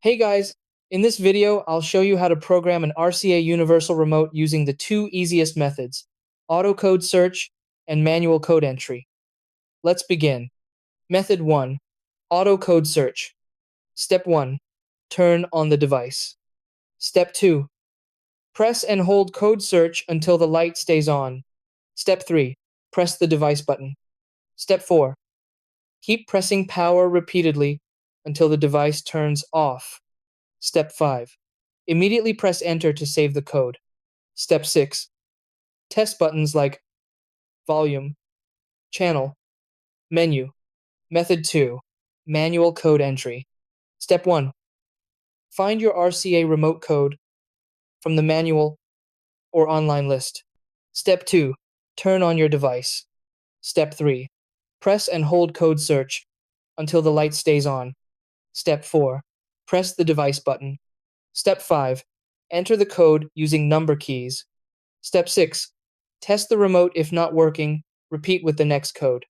Hey guys, in this video, I'll show you how to program an RCA universal remote using the two easiest methods, auto code search and manual code entry. Let's begin. Method 1. Auto code search. Step 1. Turn on the device. Step 2. Press and hold code search until the light stays on. Step 3. Press the device button. Step 4. Keep pressing power repeatedly until the device turns off. Step 5. Immediately press enter to save the code. Step 6. Test buttons like volume, channel, menu. Method 2. Manual code entry. Step 1. Find your RCA remote code from the manual or online list. Step 2. Turn on your device. Step 3. Press and hold code search until the light stays on. Step 4. Press the device button. Step 5. Enter the code using number keys. Step 6. Test the remote if not working. Repeat with the next code.